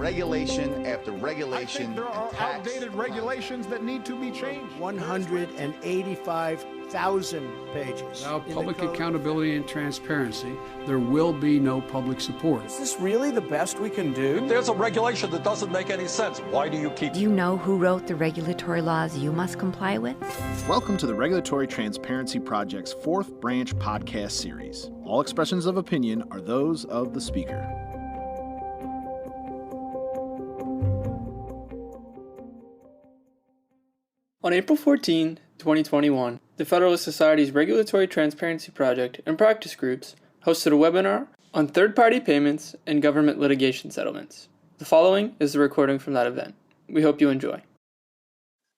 regulation after regulation. I think there are outdated regulations that need to be changed. 185,000 pages. Without public accountability and transparency, there will be no public support. Is this really the best we can do? If there's a regulation that doesn't make any sense, why do you keep it? Do you know who wrote the regulatory laws you must comply with? Welcome to the Regulatory Transparency Project's 4th Branch podcast series. All expressions of opinion are those of the speaker. On April 14, 2021, the Federalist Society's Regulatory Transparency Project and practice groups hosted a webinar on third-party payments and government litigation settlements. The following is the recording from that event. We hope you enjoy.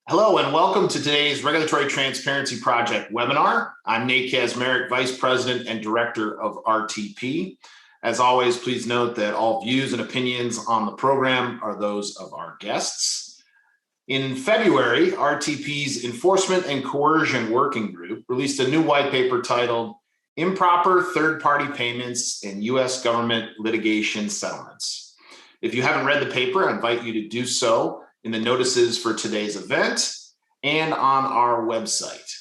Hello and welcome to today's Regulatory Transparency Project webinar. I'm Nate Kazmarek, Vice President and Director of RTP. As always, please note that all views and opinions on the program are those of our guests. In February, RTP's Enforcement and Coercion Working Group released a new white paper titled Improper Third-Party Payments in U.S. Government Litigation Settlements. If you haven't read the paper, I invite you to do so in the notices for today's event and on our website.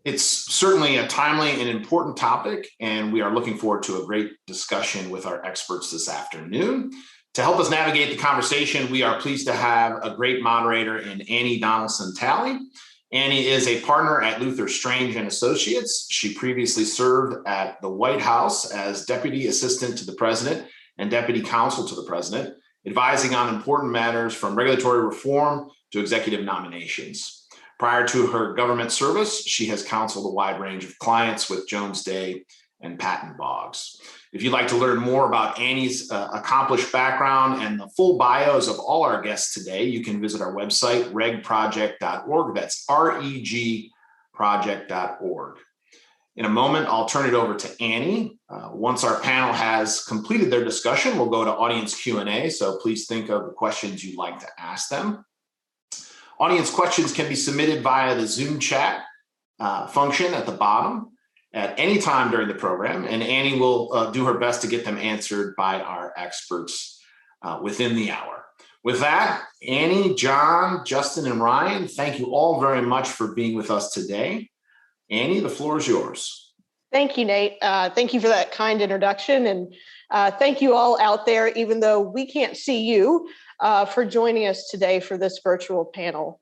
It's certainly a timely and important topic, and we are looking forward to a great discussion with our experts this afternoon. To help us navigate the conversation, we are pleased to have a great moderator in Annie Donaldson-Talley. Annie is a partner at Luther Strange and Associates. She previously served at the White House as Deputy Assistant to the President and Deputy Counsel to the President, advising on important matters from regulatory reform to executive nominations. Prior to her government service, she has counseled a wide range of clients with Jones Day and Patton Boggs. If you'd like to learn more about Annie's accomplished background and the full bios of all our guests today, you can visit our website, regproject.org. That's regproject.org. In a moment, I'll turn it over to Annie. Once our panel has completed their discussion, we'll go to audience Q&A, so please think of the questions you'd like to ask them. Audience questions can be submitted via the Zoom chat function at the bottom at any time during the program, and Annie will do her best to get them answered by our experts within the hour. With that, Annie, John, Justin, and Ryan, thank you all very much for being with us today. Annie, the floor is yours. Thank you, Nate. Thank you for that kind introduction, and thank you all out there, even though we can't see you, for joining us today for this virtual panel.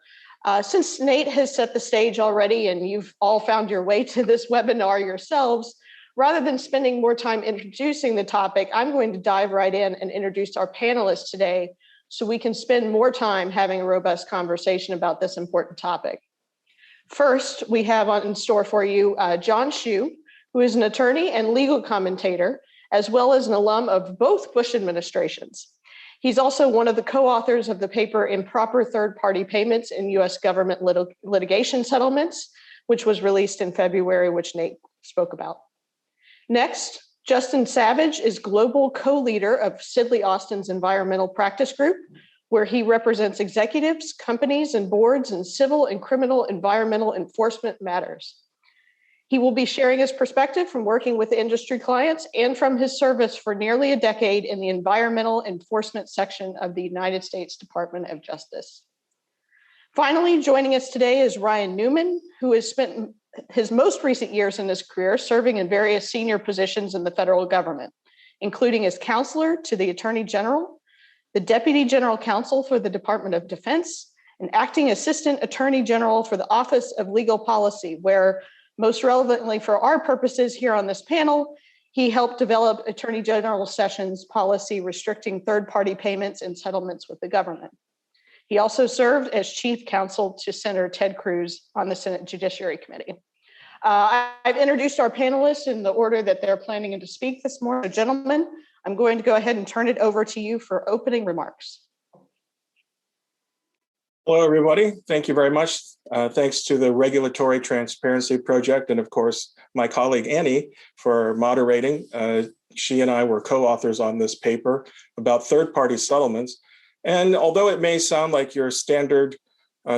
Since Nate has set the stage already and you've all found your way to this webinar yourselves, rather than spending more time introducing the topic, I'm going to dive right in and introduce our panelists today so we can spend more time having a robust conversation about this important topic. First, we have in store for you John Hsu, who is an attorney and legal commentator, as well as an alum of both Bush administrations. He's also one of the co-authors of the paper Improper Third-Party Payments in U.S. Government Litigation Settlements, which was released in February, which Nate spoke about. Next, Justin Savage is global co-leader of Sidley Austin's Environmental Practice Group, where he represents executives, companies, and boards in civil and criminal environmental enforcement matters. He will be sharing his perspective from working with industry clients and from his service for nearly a decade in the environmental enforcement section of the United States Department of Justice. Finally, joining us today is Ryan Newman, who has spent his most recent years in his career serving in various senior positions in the federal government, including as counselor to the Attorney General, the Deputy General Counsel for the Department of Defense, and acting Assistant Attorney General for the Office of Legal Policy, where most relevantly for our purposes here on this panel, he helped develop Attorney General Sessions' policy restricting third-party payments and settlements with the government. He also served as chief counsel to Senator Ted Cruz on the Senate Judiciary Committee. I've introduced our panelists in the order that they're planning to speak this morning. So gentlemen, I'm going to go ahead and turn it over to you for opening remarks. Hello, everybody. Thank you very much. Thanks to the Regulatory Transparency Project and, of course, my colleague Annie for moderating. She and I were co-authors on this paper about third-party settlements. And although it may sound like your standard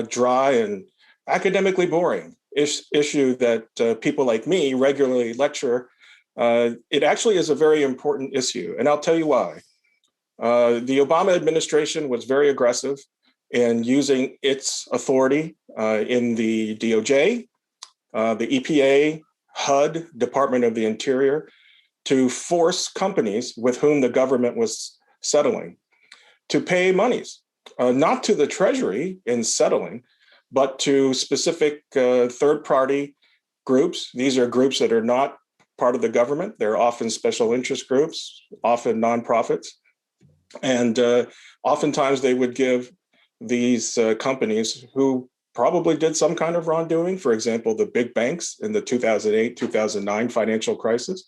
dry and academically boring issue that people like me regularly lecture, it actually is a very important issue. And I'll tell you why. The Obama administration was very aggressive in using its authority in the DOJ, the EPA, HUD, Department of the Interior, to force companies with whom the government was settling to pay monies, not to the Treasury in settling, but to specific third-party groups. These are groups that are not part of the government. They're often special interest groups, often nonprofits. And oftentimes they would give these companies who probably did some kind of wrongdoing, for example, the big banks in the 2008-2009 financial crisis,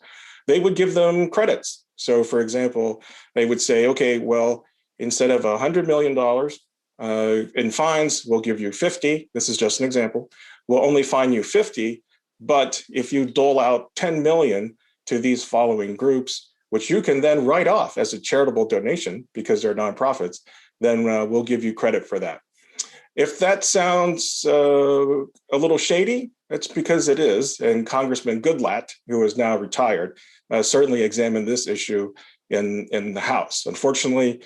they would give them credits. So for example, they would say, okay, well, instead of $100 million in fines, we'll give you 50. This is just an example. We'll only fine you 50, but if you dole out 10 million to these following groups, which you can then write off as a charitable donation because they're nonprofits, then we'll give you credit for that. If that sounds a little shady, that's because it is. And Congressman Goodlatte, who is now retired, certainly examined this issue in the House. Unfortunately,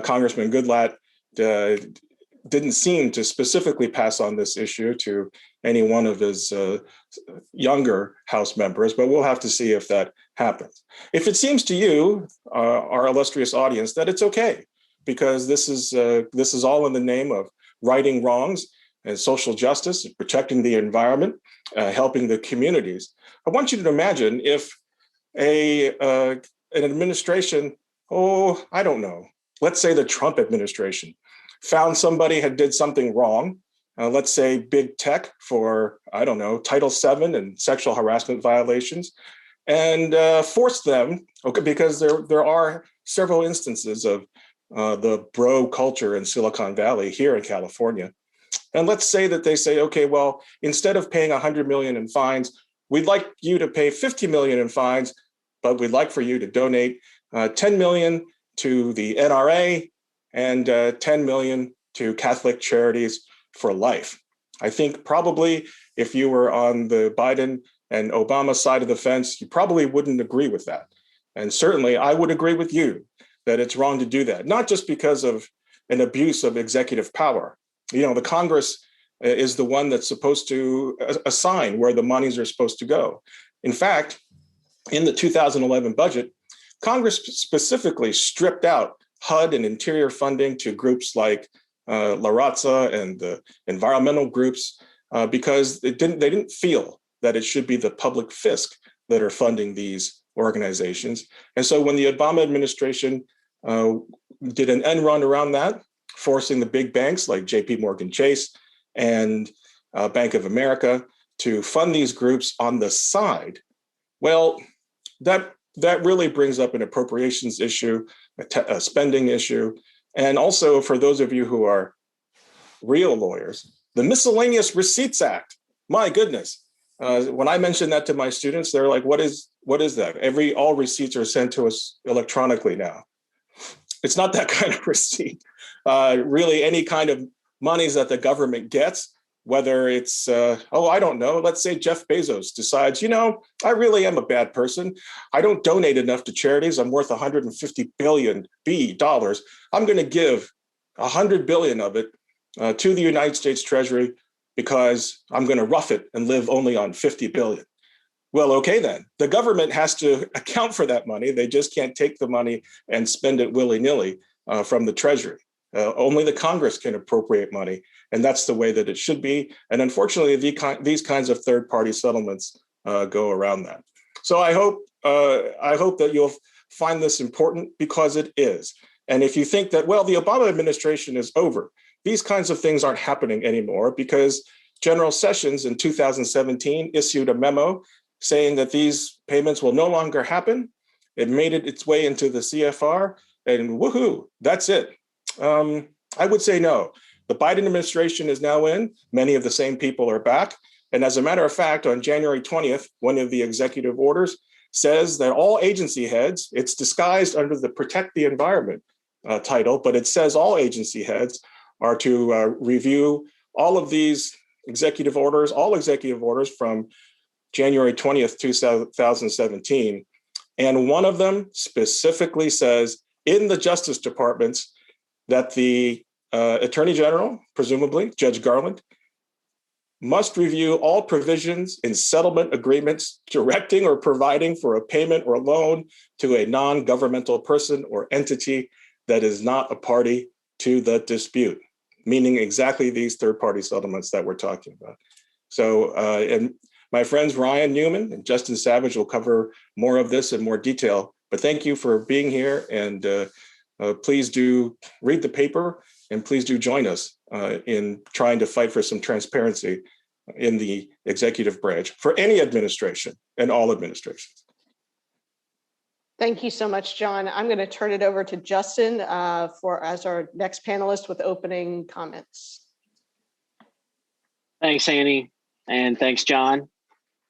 Congressman Goodlatte didn't seem to specifically pass on this issue to any one of his younger House members, but we'll have to see if that happens. If it seems to you, our illustrious audience, that it's okay, because this is all in the name of righting wrongs and social justice, protecting the environment, helping the communities. I want you to imagine if an administration, I don't know, let's say the Trump administration, found somebody had did something wrong, let's say big tech for, I don't know, Title VII and sexual harassment violations, and forced them, okay, because there are several instances of the bro culture in Silicon Valley here in California. And let's say that they say, okay, well, instead of paying 100 million in fines, we'd like you to pay 50 million in fines, but we'd like for you to donate 10 million to the NRA and 10 million to Catholic Charities for Life. I think probably if you were on the Biden and Obama side of the fence, you probably wouldn't agree with that. And certainly I would agree with you that it's wrong to do that, not just because of an abuse of executive power. You know, the Congress is the one that's supposed to assign where the monies are supposed to go. In fact, in the 2011 budget, Congress specifically stripped out HUD and interior funding to groups like La Raza and the environmental groups because they didn't feel that it should be the public fisc that are funding these organizations. And so when the Obama administration did an end run around that, forcing the big banks like JP Morgan Chase and Bank of America to fund these groups on the side, well, that really brings up an appropriations issue, a spending issue. And also for those of you who are real lawyers, the Miscellaneous Receipts Act, my goodness. When I mention that to my students, they're like, what is that? All receipts are sent to us electronically now. It's not that kind of receipt. Really, any kind of monies that the government gets, whether it's, I don't know, let's say Jeff Bezos decides, I really am a bad person. I don't donate enough to charities. I'm worth $150 billion dollars. I'm going to give 100 billion of it to the United States Treasury because I'm going to rough it and live only on 50 billion. Well, okay, then the government has to account for that money. They just can't take the money and spend it willy-nilly from the Treasury. Only the Congress can appropriate money, and that's the way that it should be. And unfortunately, these kinds of third-party settlements go around that. So I hope that you'll find this important because it is. And if you think that, well, the Obama administration is over, these kinds of things aren't happening anymore because General Sessions in 2017 issued a memo saying that these payments will no longer happen. It made its way into the CFR, and woohoo, that's it. I would say no. The Biden administration is now in. Many of the same people are back. And as a matter of fact, on January 20th, one of the executive orders says that all agency heads, it's disguised under the Protect the Environment title, but it says all agency heads are to review all of these executive orders from January 20th, 2017. And one of them specifically says in the Justice Departments that the Attorney General, presumably Judge Garland, must review all provisions in settlement agreements directing or providing for a payment or loan to a non-governmental person or entity that is not a party to the dispute, meaning exactly these third-party settlements that we're talking about. So, and my friends Ryan Newman and Justin Savage will cover more of this in more detail, but thank you for being here, and please do read the paper, and please do join us in trying to fight for some transparency in the executive branch for any administration and all administrations. Thank you so much, John. I'm going to turn it over to Justin as our next panelist with opening comments. Thanks, Annie, and thanks, John.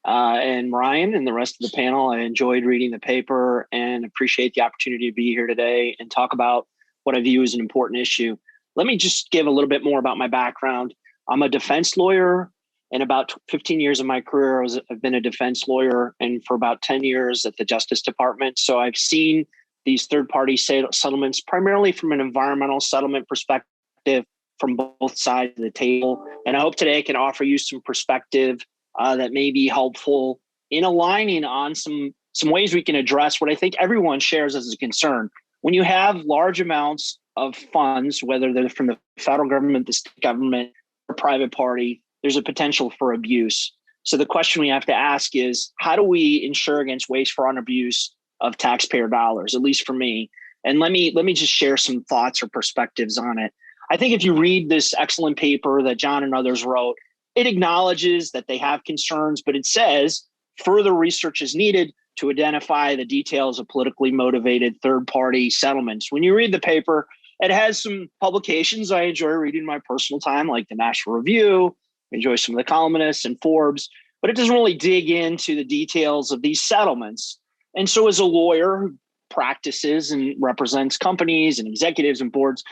And Ryan and the rest of the panel. I enjoyed reading the paper and appreciate the opportunity to be here today and talk about what I view as an important issue. Let me just give a little bit more about my background. I'm a defense lawyer, and about 15 years of my career, I've been a defense lawyer, and for about 10 years at the Justice Department. So I've seen these third-party settlements primarily from an environmental settlement perspective from both sides of the table. And I hope today I can offer you some perspective that may be helpful in aligning on some ways we can address what I think everyone shares as a concern. When you have large amounts of funds, whether they're from the federal government, the state government, or private party, there's a potential for abuse. So the question we have to ask is, how do we ensure against waste, fraud, and abuse of taxpayer dollars, at least for me? And let me just share some thoughts or perspectives on it. I think if you read this excellent paper that John and others wrote, it acknowledges that they have concerns, but it says further research is needed to identify the details of politically motivated third-party settlements. When you read the paper, it has some publications I enjoy reading in my personal time, like the National Review, enjoy some of the columnists and Forbes, but it doesn't really dig into the details of these settlements. And so as a lawyer who practices and represents companies and executives and boards,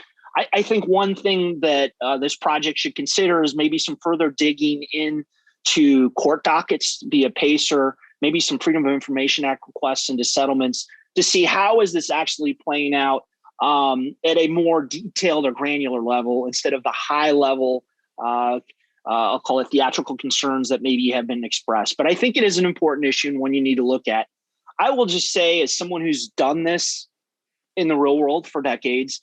I think one thing that this project should consider is maybe some further digging into court dockets via PACER, maybe some Freedom of Information Act requests into settlements to see how is this actually playing out at a more detailed or granular level instead of the high level, I'll call it theatrical concerns that maybe have been expressed. But I think it is an important issue and one you need to look at. I will just say, as someone who's done this in the real world for decades,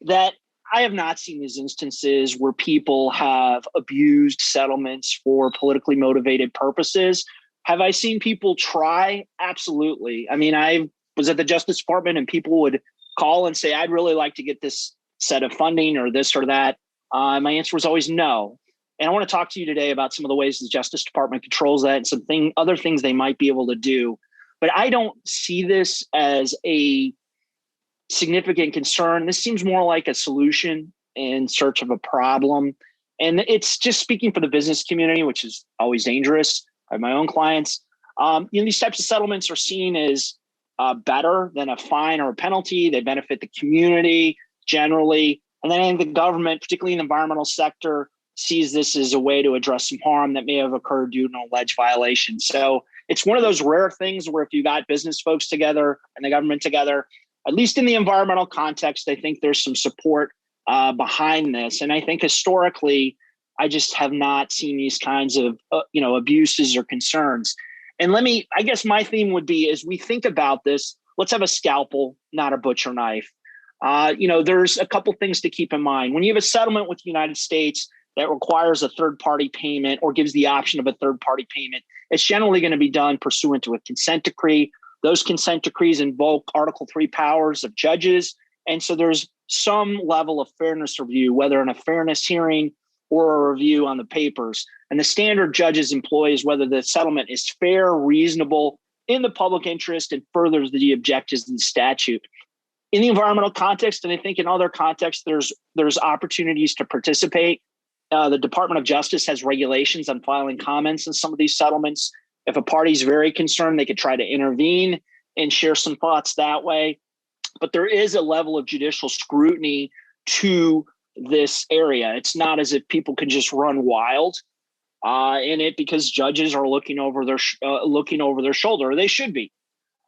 that I have not seen these instances where people have abused settlements for politically motivated purposes. Have I seen people try? Absolutely. I mean, I was at the Justice Department and people would call and say, I'd really like to get this set of funding or this or that. My answer was always no. And I want to talk to you today about some of the ways the Justice Department controls that and some other things they might be able to do. But I don't see this as a significant concern. This seems more like a solution in search of a problem. And it's just speaking for the business community, which is always dangerous. I have my own clients. These types of settlements are seen as better than a fine or a penalty. They benefit the community generally. And then I think the government, particularly in the environmental sector, sees this as a way to address some harm that may have occurred due to an alleged violation. So it's one of those rare things where if you got business folks together and the government together, at least in the environmental context, I think there's some support behind this. And I think historically, I just have not seen these kinds of abuses or concerns. And I guess my theme would be, as we think about this, let's have a scalpel, not a butcher knife. There's a couple things to keep in mind. When you have a settlement with the United States that requires a third-party payment or gives the option of a third-party payment, it's generally going to be done pursuant to a consent decree. Those consent decrees invoke Article 3 powers of judges. And so there's some level of fairness review, whether in a fairness hearing or a review on the papers. And the standard judges employ is whether the settlement is fair, reasonable, in the public interest, and furthers the objectives of the statute. In the environmental context, and I think in other contexts, there's opportunities to participate. The Department of Justice has regulations on filing comments in some of these settlements. If a party's very concerned, they could try to intervene and share some thoughts that way. But there is a level of judicial scrutiny to this area. It's not as if people can just run wild in it because judges are looking over their shoulder, or they should be.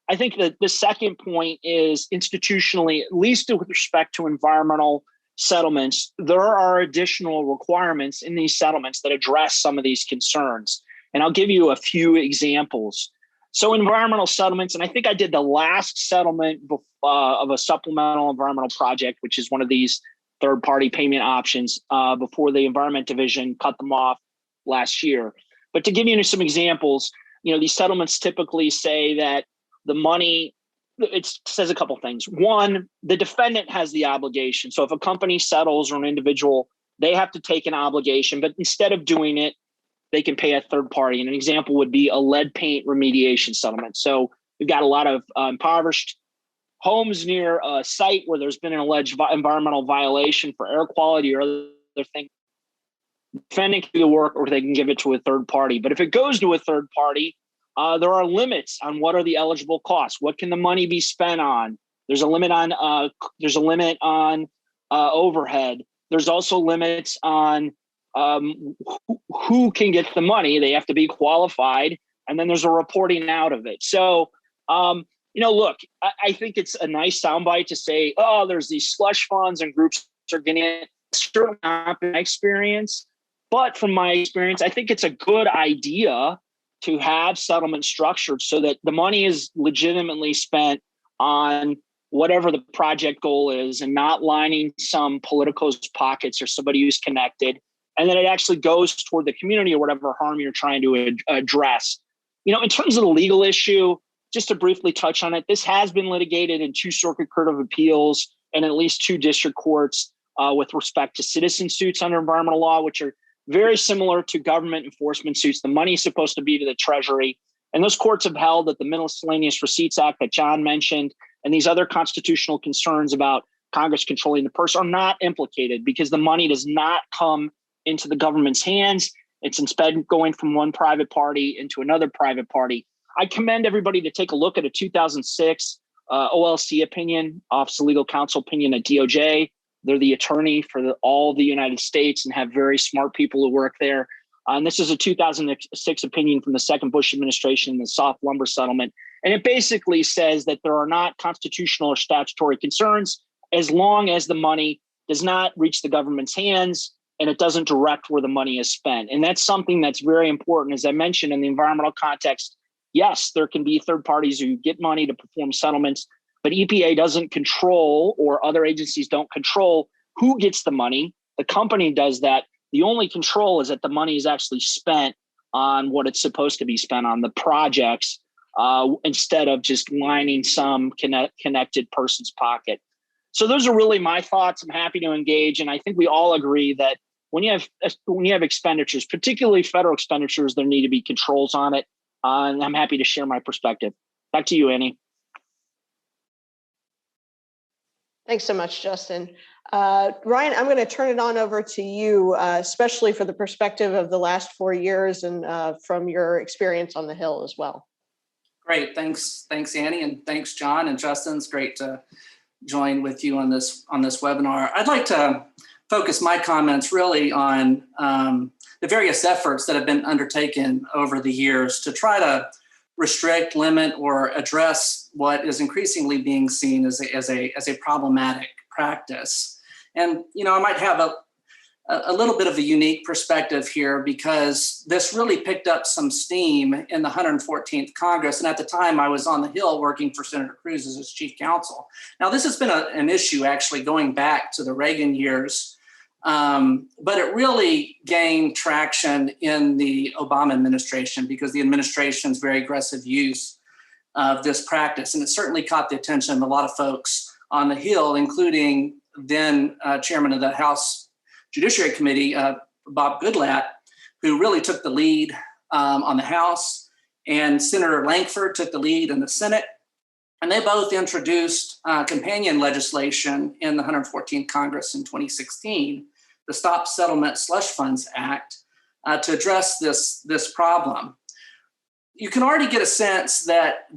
I think that the second point is institutionally, at least with respect to environmental settlements, there are additional requirements in these settlements that address some of these concerns. And I'll give you a few examples. So environmental settlements, and I think I did the last settlement of a supplemental environmental project, which is one of these third-party payment options before the Environment Division cut them off last year. But to give you some examples, these settlements typically say that the money, it says a couple things. One, the defendant has the obligation. So if a company settles or an individual, they have to take an obligation, but instead of doing it, they can pay a third party. And an example would be a lead paint remediation settlement. So we've got a lot of impoverished homes near a site where there's been an alleged environmental violation for air quality or other things. The defendant can do the work or they can give it to a third party. But if it goes to a third party, there are limits on what are the eligible costs. What can the money be spent on? There's a limit on overhead. There's also limits on who can get the money. They have to be qualified, and then there's a reporting out of it. So, look, I think it's a nice soundbite to say, oh, there's these slush funds and groups are getting it. Certainly not my experience, but from my experience, I think it's a good idea to have settlement structured so that the money is legitimately spent on whatever the project goal is and not lining some politico's pockets or somebody who's connected, and then it actually goes toward the community or whatever harm you're trying to address. In terms of the legal issue, just to briefly touch on it, this has been litigated in 2 Circuit Court of Appeals and at least 2 district courts with respect to citizen suits under environmental law, which are very similar to government enforcement suits. The money is supposed to be to the Treasury. And those courts have held that the Miscellaneous Receipts Act that John mentioned and these other constitutional concerns about Congress controlling the purse are not implicated because the money does not come into the government's hands. It's instead going from one private party into another private party. I commend everybody to take a look at a 2006 OLC opinion, Office of Legal Counsel opinion at DOJ. They're the attorney for all of the United States and have very smart people who work there. And this is a 2006 opinion from the second Bush administration, the soft lumber settlement. And it basically says that there are not constitutional or statutory concerns as long as the money does not reach the government's hands and it doesn't direct where the money is spent. And that's something that's very important. As I mentioned, in the environmental context, yes, there can be third parties who get money to perform settlements, but EPA doesn't control, or other agencies don't control, who gets the money. The company does that. The only control is that the money is actually spent on what it's supposed to be spent on, the projects, instead of just lining some connected person's pocket. So those are really my thoughts. I'm happy to engage. And I think we all agree that when you have expenditures, particularly federal expenditures, there need to be controls on it. And I'm happy to share my perspective. Back to you, Annie. Thanks so much, Justin. Ryan, I'm going to turn it on over to you, especially for the perspective of the last 4 years and from your experience on the Hill as well. Great. Thanks, Annie, and thanks, John and Justin. It's great to join with you on this webinar. I'd like to focus my comments really on the various efforts that have been undertaken over the years to try to restrict, limit, or address what is increasingly being seen as a problematic practice. And I might have a little bit of a unique perspective here because this really picked up some steam in the 114th Congress. And at the time I was on the Hill working for Senator Cruz as his chief counsel. Now this has been an issue actually going back to the Reagan years, but it really gained traction in the Obama administration because the administration's very aggressive use of this practice. And it certainly caught the attention of a lot of folks on the Hill, including then chairman of the House Judiciary Committee, Bob Goodlatte, who really took the lead on the House, and Senator Lankford took the lead in the Senate. And they both introduced companion legislation in the 114th Congress in 2016, the Stop Settlement Slush Funds Act, to address this problem. You can already get a sense that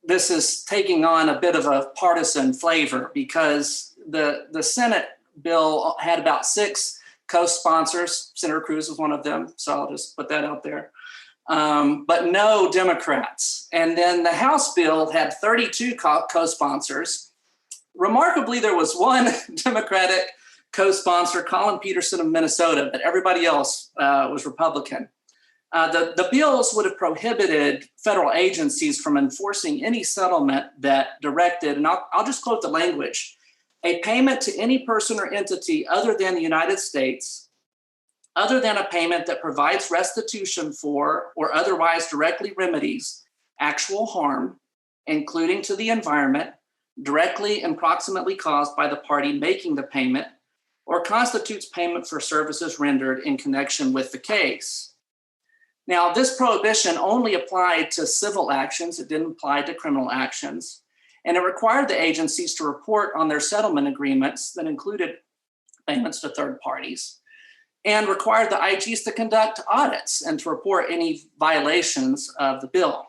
this is taking on a bit of a partisan flavor because the Senate bill had about 6 co-sponsors. Senator Cruz was one of them, so I'll just put that out there. but no Democrats. And then the House bill had 32 co-sponsors. Remarkably, there was one Democratic co-sponsor, Colin Peterson of Minnesota, but everybody else was Republican. The bills would have prohibited federal agencies from enforcing any settlement that directed, and I'll just quote the language, a payment to any person or entity other than the United States, other than a payment that provides restitution for or otherwise directly remedies actual harm, including to the environment, directly and proximately caused by the party making the payment, or constitutes payment for services rendered in connection with the case. Now, this prohibition only applied to civil actions. It didn't apply to criminal actions. And it required the agencies to report on their settlement agreements that included payments to third parties, and required the IGs to conduct audits and to report any violations of the bill.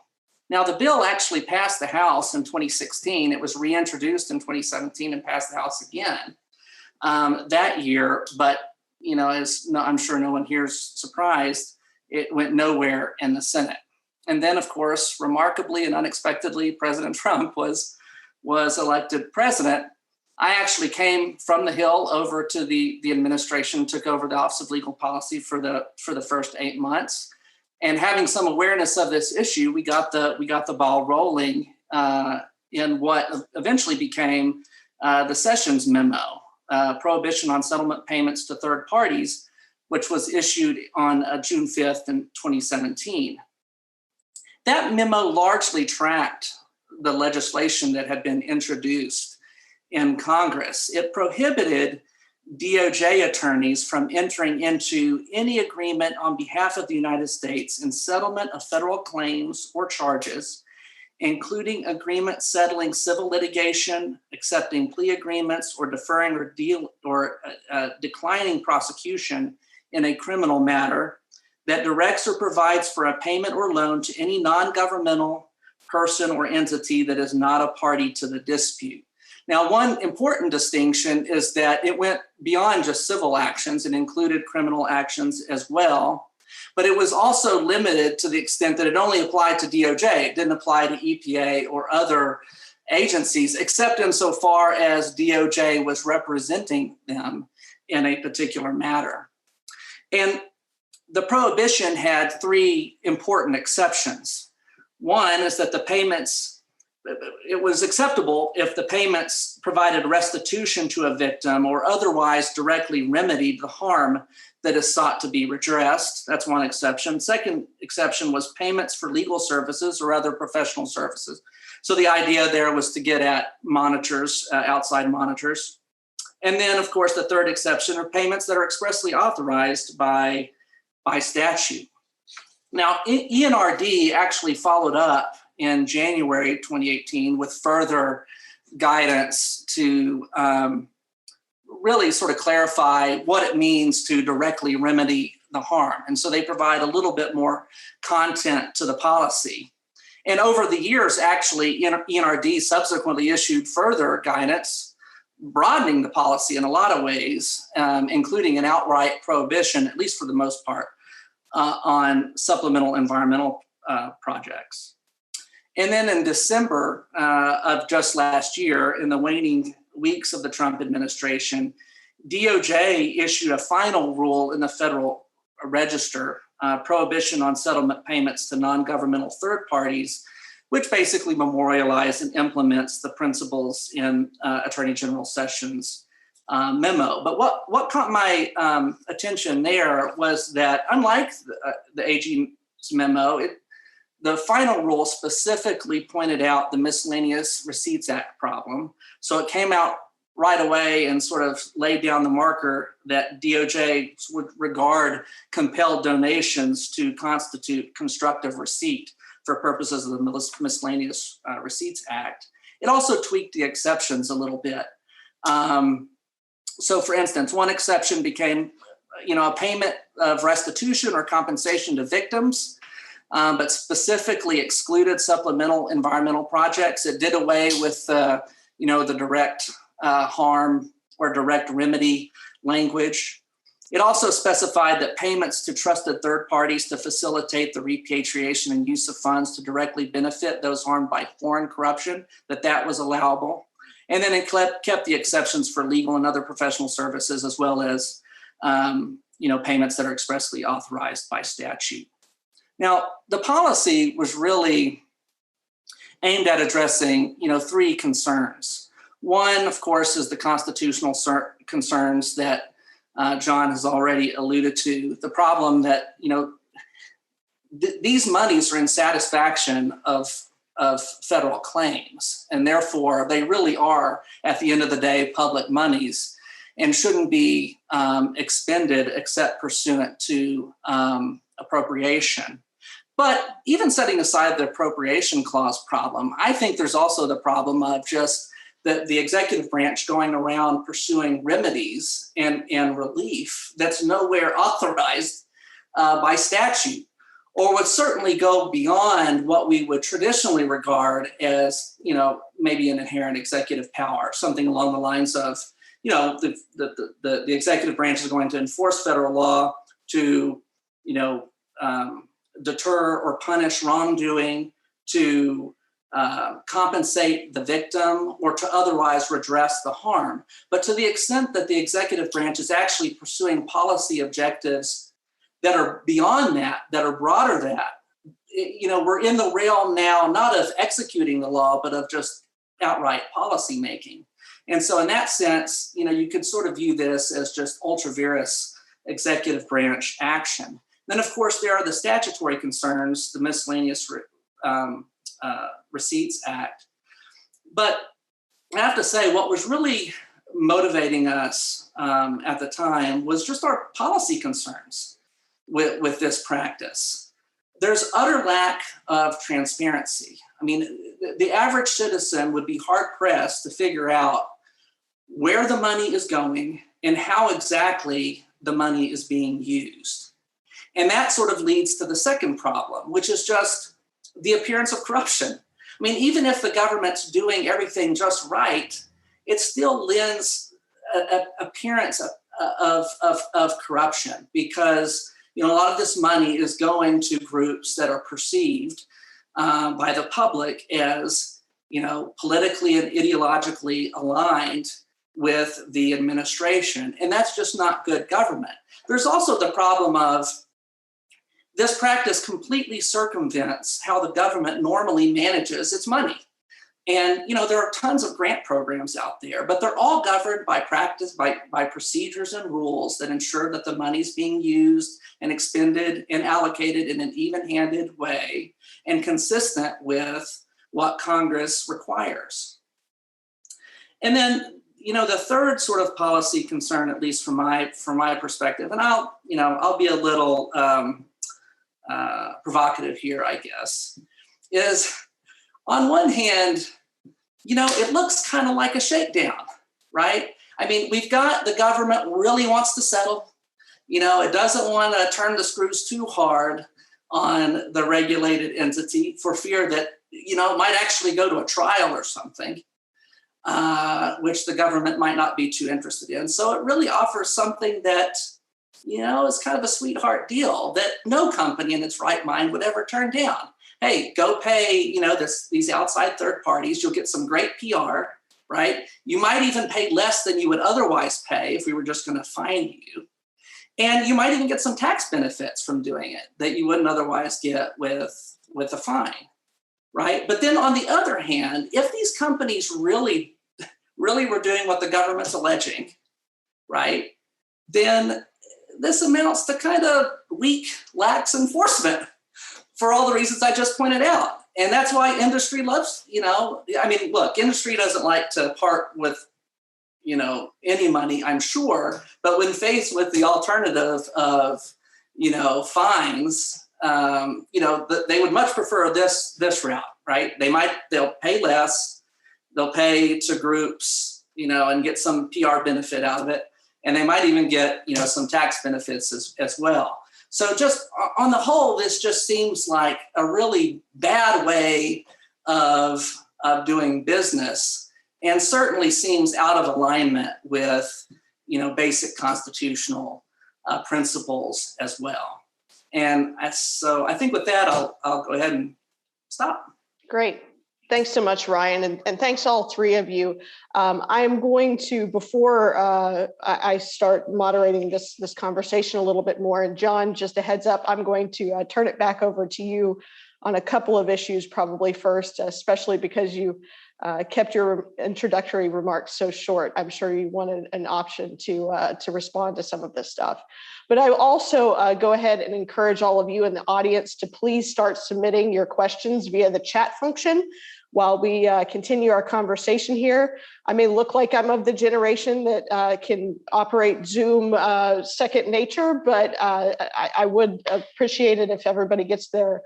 Now, the bill actually passed the House in 2016. It was reintroduced in 2017 and passed the House again that year. But, I'm sure no one here is surprised, it went nowhere in the Senate. And then, of course, remarkably and unexpectedly, President Trump was elected president. I actually came from the Hill over to the administration, took over the Office of Legal Policy for the first 8 months. And having some awareness of this issue, we got the ball rolling in what eventually became the Sessions memo, Prohibition on Settlement Payments to Third Parties, which was issued on June 5th in 2017. That memo largely tracked the legislation that had been introduced in Congress. It prohibited DOJ attorneys from entering into any agreement on behalf of the United States in settlement of federal claims or charges, including agreements settling civil litigation, accepting plea agreements, or deferring or declining prosecution in a criminal matter that directs or provides for a payment or loan to any non-governmental person or entity that is not a party to the dispute. Now, one important distinction is that it went beyond just civil actions and included criminal actions as well, but it was also limited to the extent that it only applied to DOJ. It didn't apply to EPA or other agencies, except insofar as DOJ was representing them in a particular matter. And the prohibition had three important exceptions. One is that the payments, it was acceptable if the payments provided restitution to a victim or otherwise directly remedied the harm that is sought to be redressed. That's one exception. Second exception was payments for legal services or other professional services. So the idea there was to get at monitors, outside monitors. And then, of course, the third exception are payments that are expressly authorized by statute. Now, ENRD actually followed up in January 2018 with further guidance to really sort of clarify what it means to directly remedy the harm. And so they provide a little bit more content to the policy. And over the years, actually, ENRD subsequently issued further guidance, broadening the policy in a lot of ways, including an outright prohibition, at least for the most part, on supplemental environmental projects. And then in December of just last year, in the waning weeks of the Trump administration, DOJ issued a final rule in the Federal Register, prohibition on settlement payments to non-governmental third parties, which basically memorializes and implements the principles in Attorney General Sessions' memo. But what caught my attention there was that, unlike the AG's memo, the final rule specifically pointed out the Miscellaneous Receipts Act problem. So it came out right away and sort of laid down the marker that DOJ would regard compelled donations to constitute constructive receipt for purposes of the Miscellaneous Receipts Act. It also tweaked the exceptions a little bit. So for instance, one exception became, a payment of restitution or compensation to victims, but specifically excluded supplemental environmental projects. It did away with the direct harm or direct remedy language. It also specified that payments to trusted third parties to facilitate the repatriation and use of funds to directly benefit those harmed by foreign corruption, that was allowable. And then it kept the exceptions for legal and other professional services, as well as payments that are expressly authorized by statute. Now, the policy was really aimed at addressing, three concerns. One, of course, is the constitutional concerns that John has already alluded to. The problem that, these monies are in satisfaction of federal claims, and therefore they really are, at the end of the day, public monies and shouldn't be expended except pursuant to appropriation. But even setting aside the appropriation clause problem, I think there's also the problem of just the executive branch going around pursuing remedies and relief that's nowhere authorized by statute, or would certainly go beyond what we would traditionally regard as, maybe an inherent executive power, something along the lines of, the executive branch is going to enforce federal law to, deter or punish wrongdoing, to compensate the victim, or to otherwise redress the harm. But to the extent that the executive branch is actually pursuing policy objectives that are beyond that, that are broader than that, we're in the realm now, not of executing the law, but of just outright policy making. And so in that sense, you could sort of view this as just ultra vires executive branch action. Then, of course, there are the statutory concerns, the Miscellaneous Receipts Act. But I have to say, what was really motivating us at the time was just our policy concerns with this practice. There's utter lack of transparency. I mean, the average citizen would be hard-pressed to figure out where the money is going and how exactly the money is being used. And that sort of leads to the second problem, which is just the appearance of corruption. I mean, even if the government's doing everything just right, it still lends an appearance of corruption, because a lot of this money is going to groups that are perceived by the public as politically and ideologically aligned with the administration, and that's just not good government. There's also the problem of this practice completely circumvents how the government normally manages its money. And, there are tons of grant programs out there, but they're all governed by procedures and rules that ensure that the money's being used and expended and allocated in an even-handed way and consistent with what Congress requires. And then, the third sort of policy concern, at least from my perspective, and I'll be a little provocative here, I guess, is on one hand, it looks kind of like a shakedown, right? I mean, we've got the government really wants to settle. It doesn't want to turn the screws too hard on the regulated entity for fear that, it might actually go to a trial or something, which the government might not be too interested in. So it really offers something that, is kind of a sweetheart deal that no company in its right mind would ever turn down. Hey, go pay, these outside third parties. You'll get some great PR, right? You might even pay less than you would otherwise pay if we were just going to fine you. And you might even get some tax benefits from doing it that you wouldn't otherwise get with a fine, right? But then on the other hand, if these companies really were doing what the government's alleging, right, then this amounts to kind of weak, lax enforcement for all the reasons I just pointed out. And that's why industry loves, look, industry doesn't like to part with, any money, I'm sure. But when faced with the alternative of, fines, they would much prefer this route, right? They'll pay less, they'll pay to groups, and get some PR benefit out of it. And they might even get, some tax benefits as well. So just on the whole, this just seems like a really bad way of doing business, and certainly seems out of alignment with, basic constitutional principles as well. And so I think with that, I'll go ahead and stop. Great. Thanks so much, Ryan. And thanks all three of you. I'm going to, before I start moderating this conversation a little bit more, and John, just a heads up, I'm going to turn it back over to you on a couple of issues probably first, especially because you kept your introductory remarks so short. I'm sure you wanted an option to respond to some of this stuff. But I also go ahead and encourage all of you in the audience to please start submitting your questions via the chat function while we continue our conversation here. I may look like I'm of the generation that can operate Zoom second nature, but I would appreciate it if everybody gets their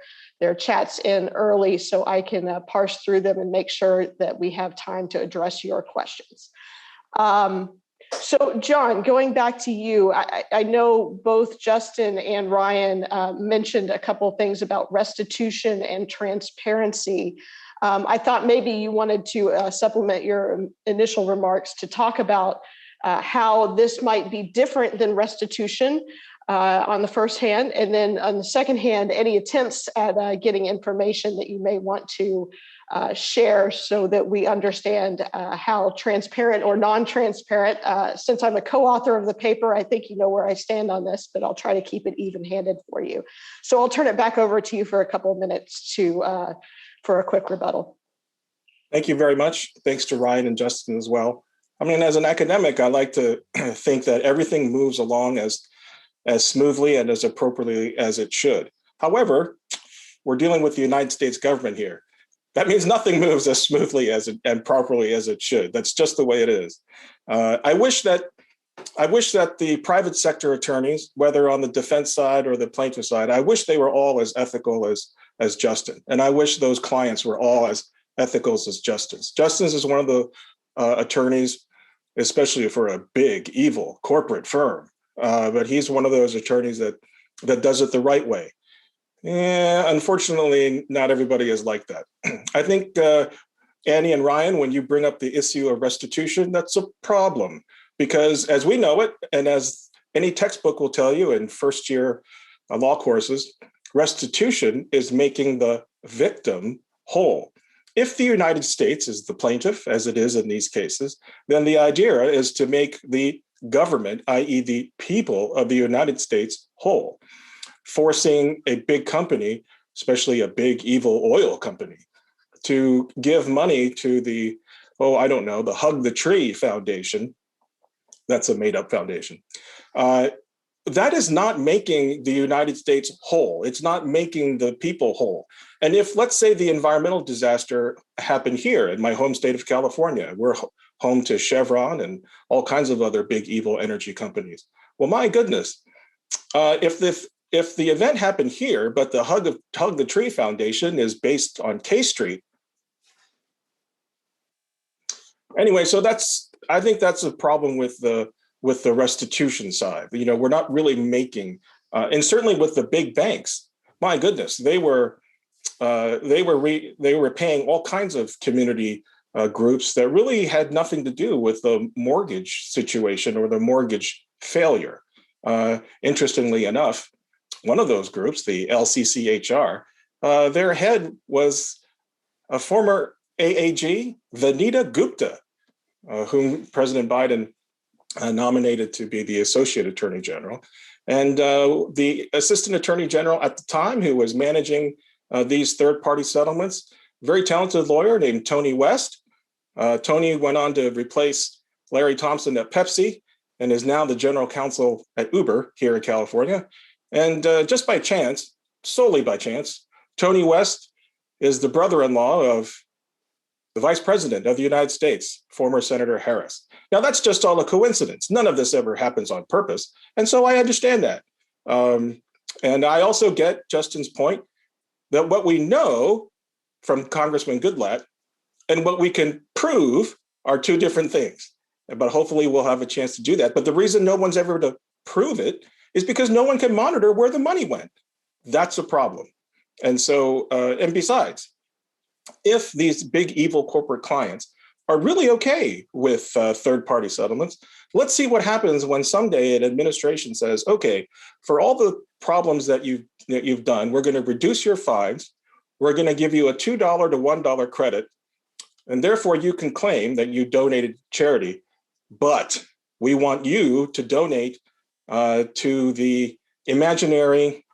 chats in early so I can parse through them and make sure that we have time to address your questions. So John, going back to you, I know both Justin and Ryan mentioned a couple of things about restitution and transparency. I thought maybe you wanted to supplement your initial remarks to talk about how this might be different than restitution on the first hand, and then on the second hand, any attempts at getting information that you may want to share so that we understand how transparent or non-transparent. Since I'm a co-author of the paper, I think you know where I stand on this, but I'll try to keep it even-handed for you. So I'll turn it back over to you for a couple of minutes for a quick rebuttal. Thank you very much. Thanks to Ryan and Justin as well. I mean, as an academic, I like to think that everything moves along as smoothly and as appropriately as it should. However, we're dealing with the United States government here. That means nothing moves as smoothly and properly as it should. That's just the way it is. I wish that the private sector attorneys, whether on the defense side or the plaintiff side, I wish they were all as ethical as Justin. And I wish those clients were all as ethical as Justin's. Justin's is one of the attorneys, especially for a big, evil corporate firm. But he's one of those attorneys that does it the right way. Yeah, unfortunately, not everybody is like that. I think, Annie and Ryan, when you bring up the issue of restitution, that's a problem. Because as we know it, and as any textbook will tell you in first year law courses, restitution is making the victim whole. If the United States is the plaintiff, as it is in these cases, then the idea is to make the government, i.e. the people of the United States, whole, forcing a big company, especially a big evil oil company, to give money to the Hug the Tree Foundation. That's a made-up foundation. That is not making the United States whole. It's not making the people whole. And if, let's say, the environmental disaster happened here in my home state of California, we're home to Chevron and all kinds of other big evil energy companies. Well, my goodness, if the event happened here, but the Hug the Tree Foundation is based on K Street. Anyway, so I think that's a problem with the restitution side. You know, we're not really making, and certainly with the big banks, my goodness, they were paying all kinds of community groups that really had nothing to do with the mortgage situation or the mortgage failure. Interestingly enough, one of those groups, the LCCHR, their head was a former AAG, Vanita Gupta, whom President Biden nominated to be the Associate Attorney General. And the Assistant Attorney General at the time, who was managing these third-party settlements, very talented lawyer named Tony West. Tony went on to replace Larry Thompson at Pepsi and is now the general counsel at Uber here in California. And just by chance, solely by chance, Tony West is the brother-in-law of the Vice President of the United States, former Senator Harris. Now, that's just all a coincidence. None of this ever happens on purpose. And so I understand that. And I also get Justin's point that what we know from Congressman Goodlatte and what we can prove are two different things. But hopefully we'll have a chance to do that. But the reason no one's ever to prove it is because no one can monitor where the money went. That's a problem. And so, and besides, if these big evil corporate clients are really okay with third-party settlements. Let's see what happens when someday an administration says, okay, for all the problems that you've done, we're going to reduce your fines. We're going to give you a $2 to $1 credit. And therefore you can claim that you donated charity, but we want you to donate to the imaginary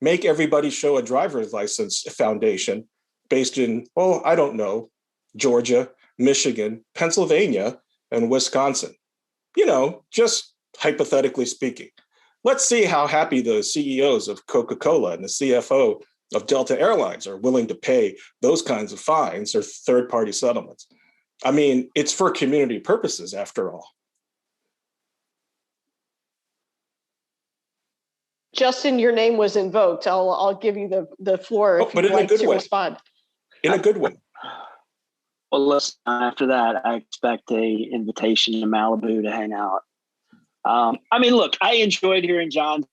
Make Everybody Show a Driver's License Foundation based in, I don't know, Georgia, Michigan, Pennsylvania, and Wisconsin. Just hypothetically speaking. Let's see how happy the CEOs of Coca-Cola and the CFO of Delta Airlines are willing to pay those kinds of fines or third-party settlements. I mean, it's for community purposes, after all. Justin, your name was invoked. I'll give you the floor if you'd like to respond. In a good way. Well, listen, after that, I expect a invitation to Malibu to hang out. Look, I enjoyed hearing John's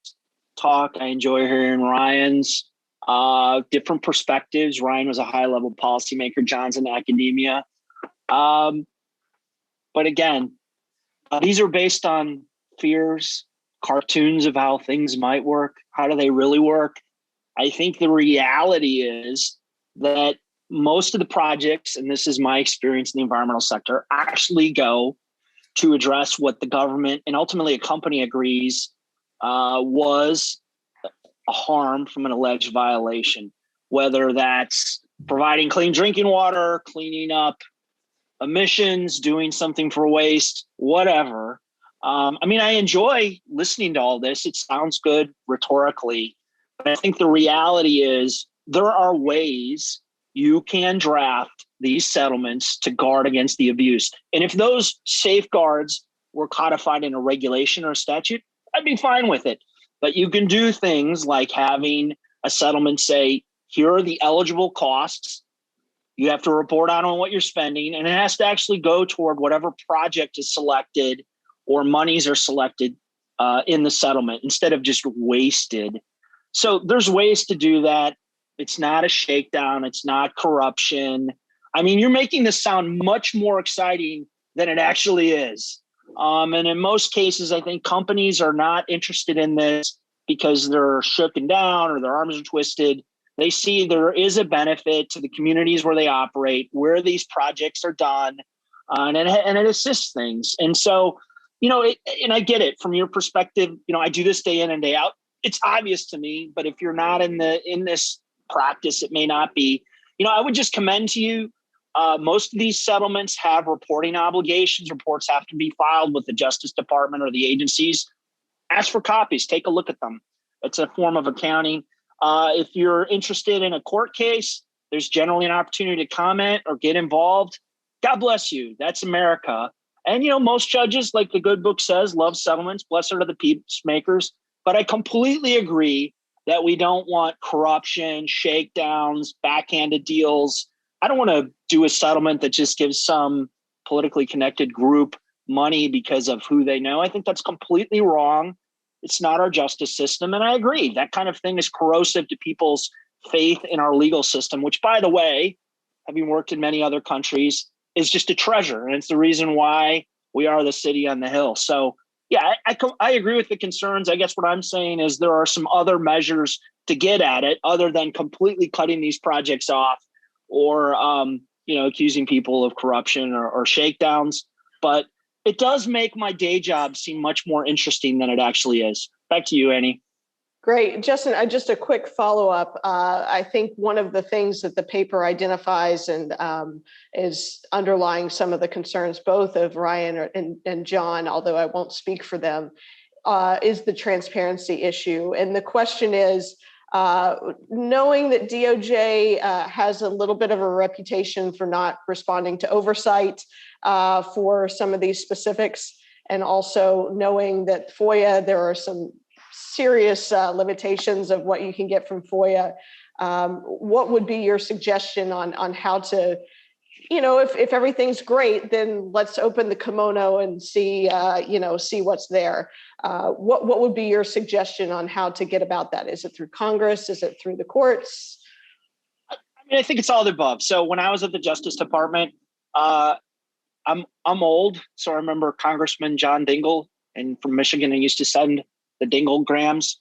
talk. I enjoy hearing Ryan's different perspectives. Ryan was a high-level policymaker. John's in academia. But again, these are based on fears, cartoons of how things might work. How do they really work? I think the reality is that most of the projects, and this is my experience in the environmental sector, actually go to address what the government and ultimately a company agrees was a harm from an alleged violation, whether that's providing clean drinking water, cleaning up emissions, doing something for waste, whatever. I enjoy listening to all this. It sounds good rhetorically, but I think the reality is there are ways you can draft these settlements to guard against the abuse. And if those safeguards were codified in a regulation or a statute, I'd be fine with it. But you can do things like having a settlement say, here are the eligible costs. You have to report out on what you're spending, and it has to actually go toward whatever project is selected or monies are selected in the settlement instead of just wasted. So there's ways to do that. It's not a shakedown. It's not corruption. You're making this sound much more exciting than it actually is. And in most cases, I think companies are not interested in this because they're shooken down or their arms are twisted. They see there is a benefit to the communities where they operate, where these projects are done, and it assists things. And so, and I get it from your perspective. I do this day in and day out. It's obvious to me, but if you're not in this practice, it may not be. I would just commend to you. Most of these settlements have reporting obligations. Reports have to be filed with the Justice Department or the agencies. Ask for copies. Take a look at them. It's a form of accounting. If you're interested in a court case, there's generally an opportunity to comment or get involved. God bless you. That's America. And, most judges, like the good book says, love settlements. Blessed are the peacemakers. But I completely agree that we don't want corruption, shakedowns, backhanded deals. I don't want to do a settlement that just gives some politically connected group money because of who they know. I think that's completely wrong. It's not our justice system. And I agree, that kind of thing is corrosive to people's faith in our legal system, which, by the way, having worked in many other countries, is just a treasure. And it's the reason why we are the city on the hill. So yeah, I agree with the concerns. I guess what I'm saying is there are some other measures to get at it other than completely cutting these projects off or, accusing people of corruption or shakedowns. But it does make my day job seem much more interesting than it actually is. Back to you, Annie. Great. Justin, just a quick follow-up. I think one of the things that the paper identifies and is underlying some of the concerns, both of Ryan and John, although I won't speak for them, is the transparency issue. And the question is, knowing that DOJ has a little bit of a reputation for not responding to oversight for some of these specifics, and also knowing that FOIA, there are some serious limitations of what you can get from FOIA. What would be your suggestion on how to, if everything's great, then let's open the kimono and see what's there. What would be your suggestion on how to get about that? Is it through Congress? Is it through the courts? I think it's all the above. So when I was at the Justice Department, I'm old, so I remember Congressman John Dingell, and from Michigan, and used to send the Dingell-grams.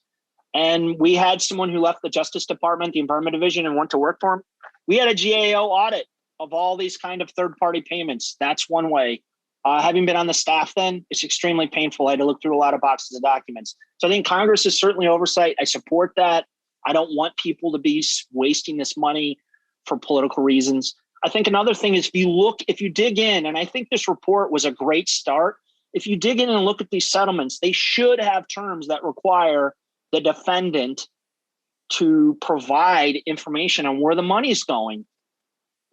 And we had someone who left the Justice Department, the Environment Division, and went to work for him. We had a GAO audit of all these kind of third-party payments. That's one way. Having been on the staff then, it's extremely painful. I had to look through a lot of boxes of documents. So I think Congress is certainly oversight. I support that. I don't want people to be wasting this money for political reasons. I think another thing is if you dig in, and I think this report was a great start. If you dig in and look at these settlements, they should have terms that require the defendant to provide information on where the money is going.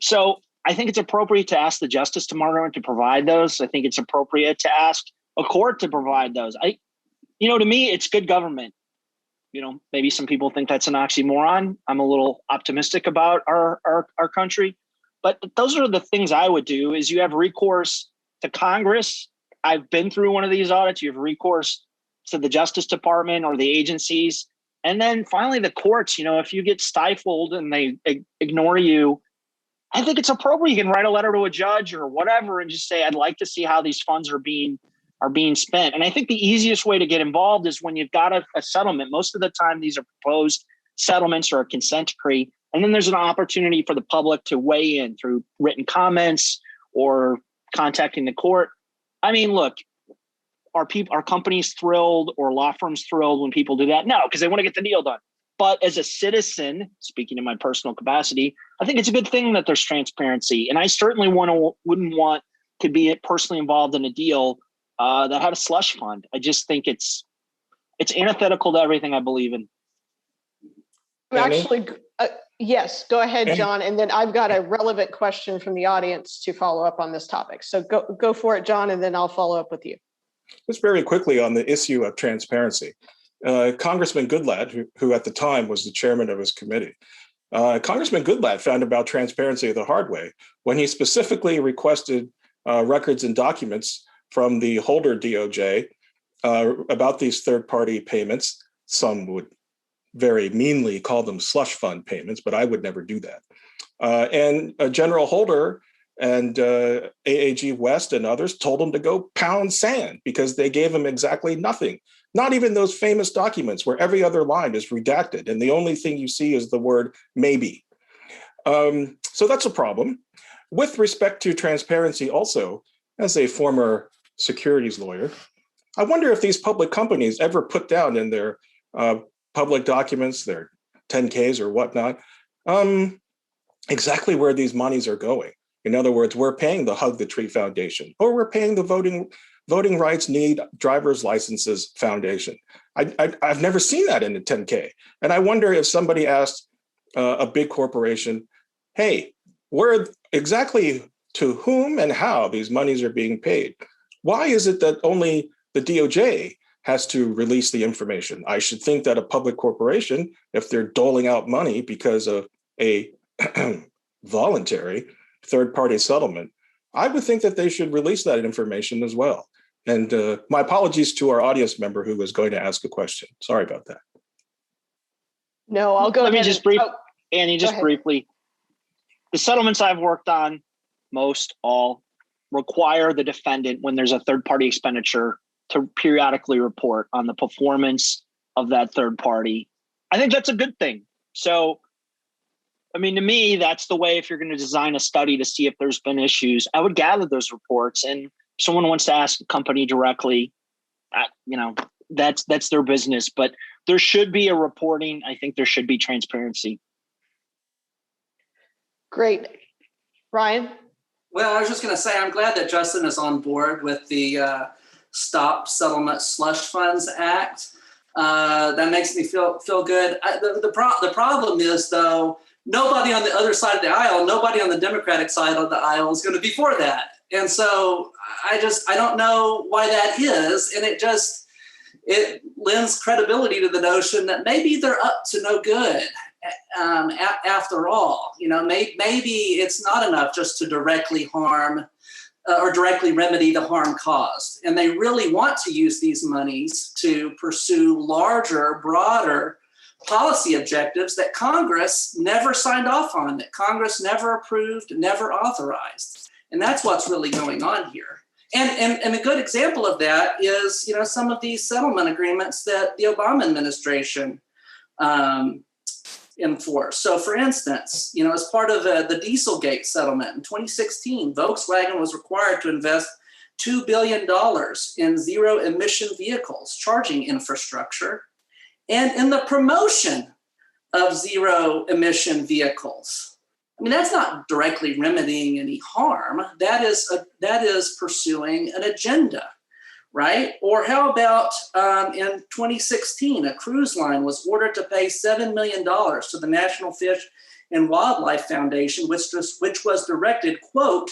So I think it's appropriate to ask the Justice Department to provide those. I think it's appropriate to ask a court to provide those. To me, it's good government. Maybe some people think that's an oxymoron. I'm a little optimistic about our country, but those are the things I would do. Is you have recourse to Congress. I've been through one of these audits. You have recourse to the Justice Department or the agencies. And then finally the courts. If you get stifled and they ignore you, I think it's appropriate. You can write a letter to a judge or whatever and just say, I'd like to see how these funds are being spent. And I think the easiest way to get involved is when you've got a settlement. Most of the time, these are proposed settlements or a consent decree. And then there's an opportunity for the public to weigh in through written comments or contacting the court. I mean, look, are companies thrilled or law firms thrilled when people do that? No, because they want to get the deal done. But as a citizen, speaking in my personal capacity, I think it's a good thing that there's transparency. And I certainly wouldn't want to be personally involved in a deal that had a slush fund. I just think it's antithetical to everything I believe in. Actually, yes, go ahead, John. And then I've got a relevant question from the audience to follow up on this topic. So go for it, John, and then I'll follow up with you. Just very quickly on the issue of transparency. Congressman Goodlatte, who at the time was the chairman of his committee, Congressman Goodlatte found about transparency the hard way when he specifically requested records and documents from the Holder DOJ about these third-party payments. Some would very meanly call them slush fund payments, but I would never do that. And General Holder and AAG West and others told him to go pound sand because they gave him exactly nothing. Not even those famous documents where every other line is redacted and the only thing you see is the word maybe. So that's a problem. With respect to transparency also, as a former securities lawyer, I wonder if these public companies ever put down in their public documents, their 10Ks or whatnot, exactly where these monies are going. In other words, we're paying the Hug the Tree Foundation, or we're paying the Voting Rights Need Driver's Licenses Foundation. I've never seen that in the 10K. And I wonder if somebody asked a big corporation, hey, where exactly to whom and how these monies are being paid? Why is it that only the DOJ has to release the information? I should think that a public corporation, if they're doling out money because of a voluntary third-party settlement, I would think that they should release that information as well. And my apologies to our audience member who was going to ask a question. Sorry about that. No, I'll go Let ahead. me just Annie, just briefly. The settlements I've worked on, most all, require the defendant, when there's a third-party expenditure, to periodically report on the performance of that third party. I think that's a good thing. So, I mean, to me, that's the way. If you're going to design a study to see if there's been issues, I would gather those reports. And if someone wants to ask the company directly, that's their business. But there should be a reporting. I think there should be transparency. Great. Ryan? Well, I was just going to say, I'm glad that Justin is on board with the Stop Settlement Slush Funds Act. That makes me feel good. The problem is, though, nobody on the other side of the aisle, nobody on the Democratic side of the aisle is going to be for that. And so I don't know why that is. And it lends credibility to the notion that maybe they're up to no good after all. Maybe it's not enough just to directly harm or directly remedy the harm caused. And they really want to use these monies to pursue larger, broader policy objectives that Congress never signed off on, that Congress never approved, never authorized. And that's what's really going on here. And a good example of that is, some of these settlement agreements that the Obama administration enforced. So for instance, as part of the Dieselgate settlement in 2016, Volkswagen was required to invest $2 billion in zero emission vehicles, charging infrastructure, and in the promotion of zero emission vehicles. I mean, that's not directly remedying any harm. That is pursuing an agenda, right? Or how about in 2016, a cruise line was ordered to pay $7 million to the National Fish and Wildlife Foundation, which was directed, quote,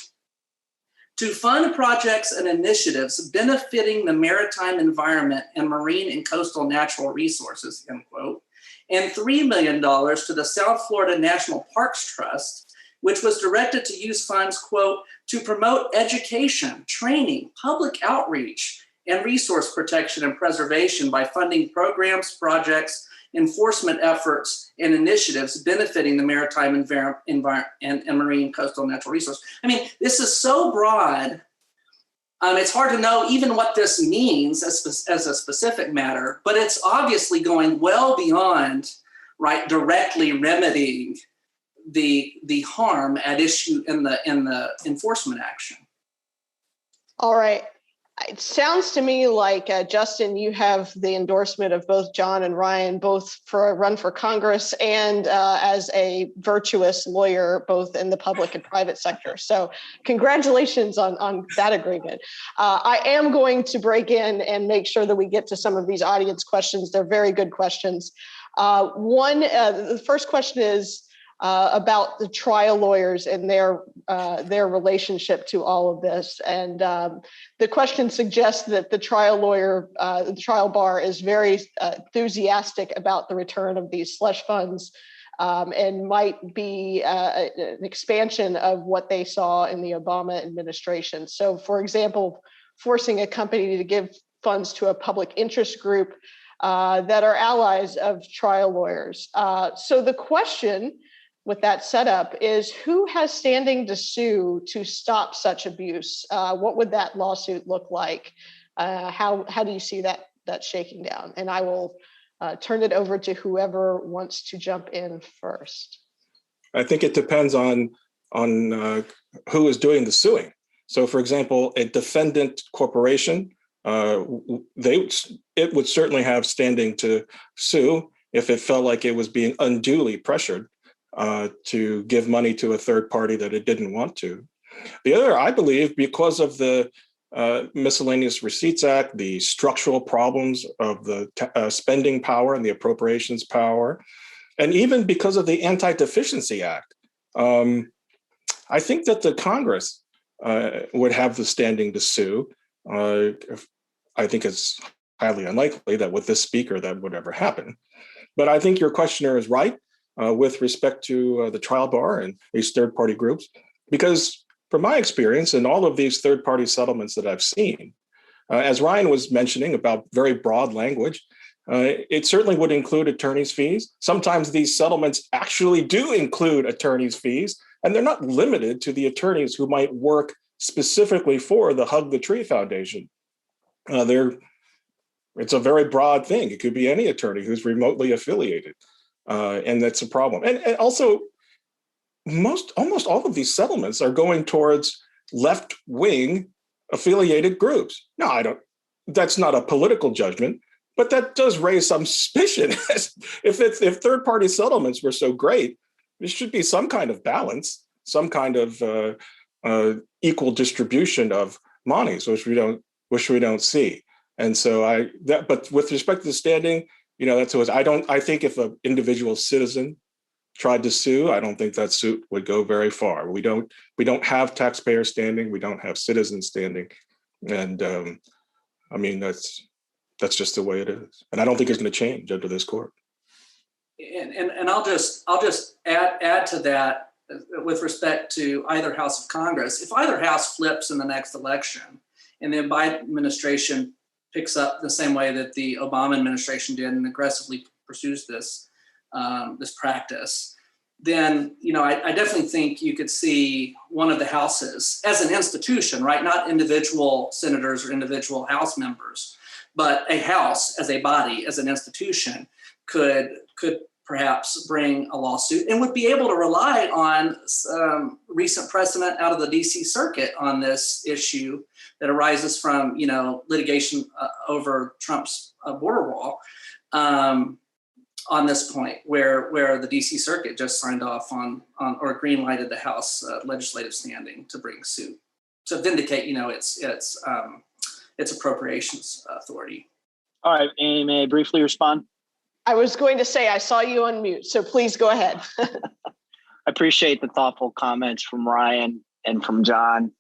to fund projects and initiatives benefiting the maritime environment and marine and coastal natural resources, end quote, and $3 million to the South Florida National Parks Trust, which was directed to use funds, quote, to promote education, training, public outreach, and resource protection and preservation by funding programs, projects, enforcement efforts, and initiatives benefiting the maritime environment and marine coastal natural resource. I mean, this is so broad. It's hard to know even what this means as a specific matter, but it's obviously going well beyond, right, directly remedying the harm at issue in the enforcement action. All right. It sounds to me like, Justin, you have the endorsement of both John and Ryan, both for a run for Congress and as a virtuous lawyer, both in the public and private sector. So congratulations on that agreement. I am going to break in and make sure that we get to some of these audience questions. They're very good questions. The first question is about the trial lawyers and their relationship to all of this. And the question suggests that the trial bar is very enthusiastic about the return of these slush funds and might be an expansion of what they saw in the Obama administration. So, for example, forcing a company to give funds to a public interest group that are allies of trial lawyers. So the question with that setup is, who has standing to sue to stop such abuse? What would that lawsuit look like? How do you see that shaking down? And I will turn it over to whoever wants to jump in first. I think it depends on who is doing the suing. So, for example, a defendant corporation, it would certainly have standing to sue if it felt like it was being unduly pressured to give money to a third party that it didn't want to. The other, I believe, because of the Miscellaneous Receipts Act, the structural problems of the spending power and the appropriations power, and even because of the Anti-Deficiency Act, I think that the Congress would have the standing to sue. I think it's highly unlikely that with this speaker that would ever happen. But I think your questioner is right with respect to the trial bar and these third-party groups, because from my experience in all of these third-party settlements that I've seen, as Ryan was mentioning about very broad language, it certainly would include attorney's fees. Sometimes these settlements actually do include attorney's fees, and they're not limited to the attorneys who might work specifically for the Hug the Tree Foundation. It's a very broad thing. It could be any attorney who's remotely affiliated, and that's a problem. And also, almost all of these settlements are going towards left-wing affiliated groups. No, that's not a political judgment, but that does raise some suspicion. If third-party settlements were so great, there should be some kind of balance, some kind of equal distribution of monies, which we don't see. And so but with respect to the standing, that's always, I think if an individual citizen tried to sue, I don't think that suit would go very far. We don't have taxpayer standing, we don't have citizen standing. And that's just the way it is. And I don't think it's going to change under this court. And I'll just add to that with respect to either house of Congress. If either house flips in the next election and the Biden administration picks up the same way that the Obama administration did and aggressively pursues this practice, then, I definitely think you could see one of the houses as an institution, right? Not individual senators or individual House members, but a House as a body, as an institution, could perhaps bring a lawsuit and would be able to rely on recent precedent out of the DC Circuit on this issue that arises from, litigation over Trump's border wall. On this point, where the DC Circuit just signed off on or green lighted the House legislative standing to bring suit to vindicate, its appropriations authority. All right, Amy, may I briefly respond? I was going to say I saw you on mute, so please go ahead. I appreciate the thoughtful comments from Ryan and from John.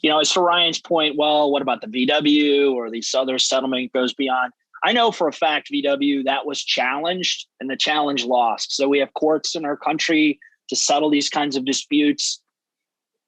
As for Ryan's point, well, what about the VW or these other settlement goes beyond? I know for a fact VW, that was challenged and the challenge lost. So we have courts in our country to settle these kinds of disputes.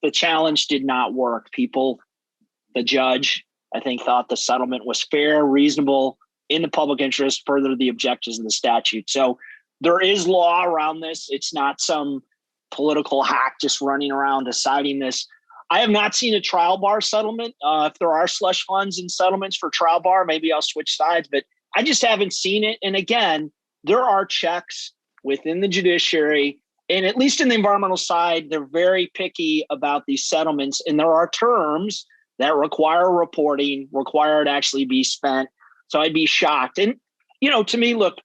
The challenge did not work. The judge, I think, thought the settlement was fair, reasonable, in the public interest, further the objectives of the statute. So there is law around this. It's not some political hack just running around deciding this. I have not seen a trial bar settlement. If there are slush funds and settlements for trial bar, maybe I'll switch sides, but I just haven't seen it. And again, there are checks within the judiciary, and at least in the environmental side, they're very picky about these settlements. And there are terms that require reporting, require it actually be spent. So I'd be shocked. And, to me, look,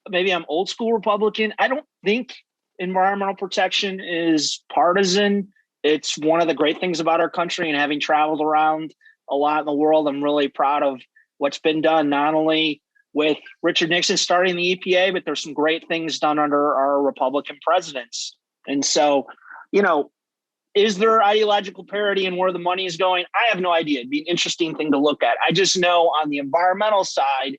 maybe I'm old school Republican. I don't think environmental protection is partisan. It's one of the great things about our country, and having traveled around a lot in the world, I'm really proud of what's been done, not only with Richard Nixon starting the EPA, but there's some great things done under our Republican presidents. And so, is there ideological parity in where the money is going? I have no idea. It'd be an interesting thing to look at. I just know on the environmental side,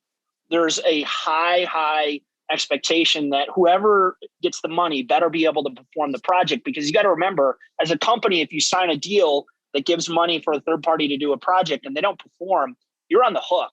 there's a high expectation that whoever gets the money better be able to perform the project, because you got to remember, as a company, if you sign a deal that gives money for a third party to do a project and they don't perform, you're on the hook.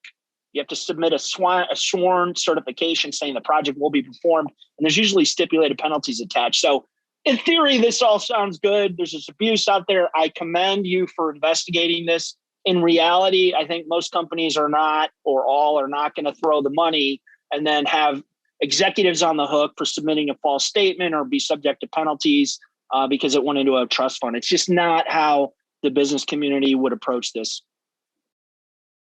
You have to submit a sworn certification saying the project will be performed, and there's usually stipulated penalties attached. So in theory, this all sounds good. There's this abuse out there. I commend you for investigating this. In reality, I think most companies are not, or all are not, going to throw the money and then have executives on the hook for submitting a false statement or be subject to penalties because it went into a trust fund. It's just not how the business community would approach this.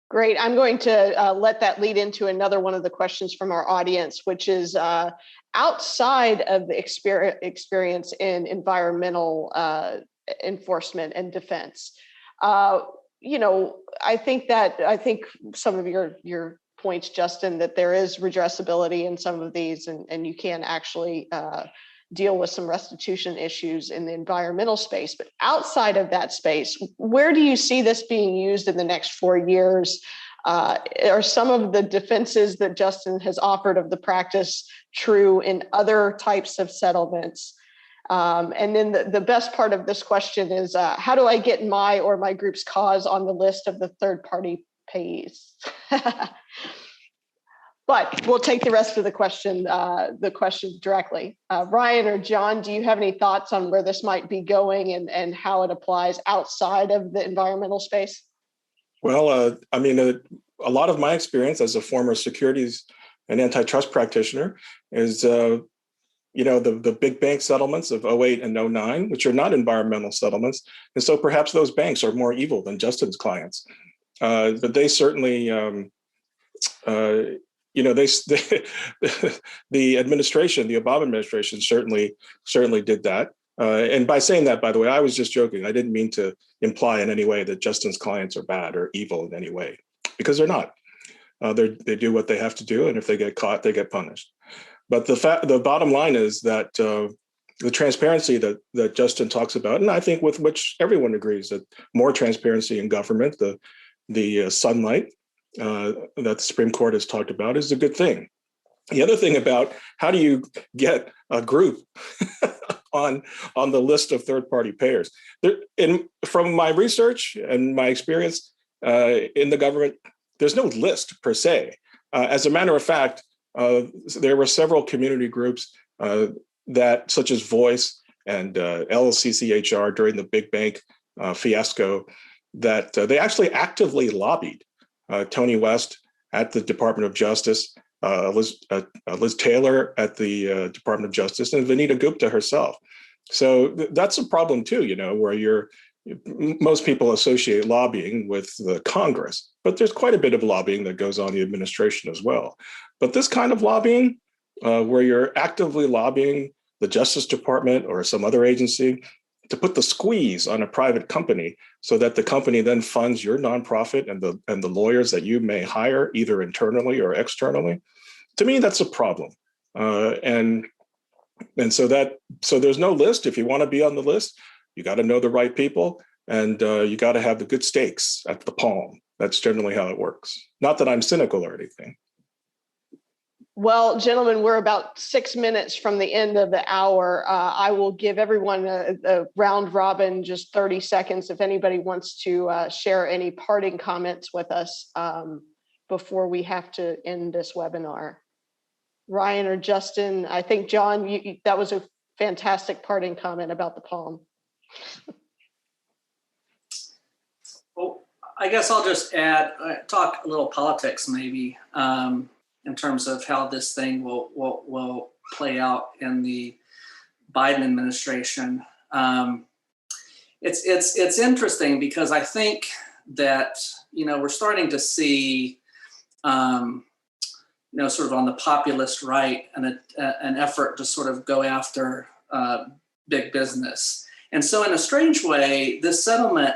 Great. I'm going to let that lead into another one of the questions from our audience, which is outside of the experience in environmental enforcement and defense. I think some of your points, Justin, that there is redressability in some of these, and you can actually deal with some restitution issues in the environmental space. But outside of that space, where do you see this being used in the next 4 years? Are some of the defenses that Justin has offered of the practice true in other types of settlements? And then the best part of this question is, how do I get my or my group's cause on the list of the third-party payees? But we'll take the rest of the question directly. Ryan or John, do you have any thoughts on where this might be going and how it applies outside of the environmental space? Well, a lot of my experience as a former securities and antitrust practitioner is, the big bank settlements of 2008 and 2009, which are not environmental settlements. And so perhaps those banks are more evil than Justin's clients. But they certainly, the administration, the Obama administration certainly did that. And by saying that, by the way, I was just joking. I didn't mean to imply in any way that Justin's clients are bad or evil in any way, because they're not. They do what they have to do, and if they get caught, they get punished. But the bottom line is that the transparency that Justin talks about, and I think with which everyone agrees, that more transparency in government, the sunlight that the Supreme Court has talked about, is a good thing. The other thing about how do you get a group on the list of third-party payers? From my research and my experience in the government, there's no list per se. As a matter of fact, there were several community groups that, such as Voice, and LCCHR during the big bank fiasco, that they actually actively lobbied Tony West at the Department of Justice, Liz Taylor at the Department of Justice, and Vanita Gupta herself. So that's a problem too, where most people associate lobbying with the Congress, but there's quite a bit of lobbying that goes on in the administration as well. But this kind of lobbying, where you're actively lobbying the Justice Department or some other agency to put the squeeze on a private company so that the company then funds your nonprofit and the lawyers that you may hire either internally or externally, to me, that's a problem. And so there's no list. If you want to be on the list, you got to know the right people, and you got to have the good stakes at the palm. That's generally how it works. Not that I'm cynical or anything. Well, gentlemen, we're about 6 minutes from the end of the hour. I will give everyone a round robin, just 30 seconds, if anybody wants to share any parting comments with us before we have to end this webinar. Ryan or Justin, I think, John, that was a fantastic parting comment about the palm. Well, I guess I'll just talk a little politics maybe. In terms of how this thing will play out in the Biden administration. It's interesting because I think that, we're starting to see, sort of on the populist right an effort to sort of go after big business. And so in a strange way, this settlement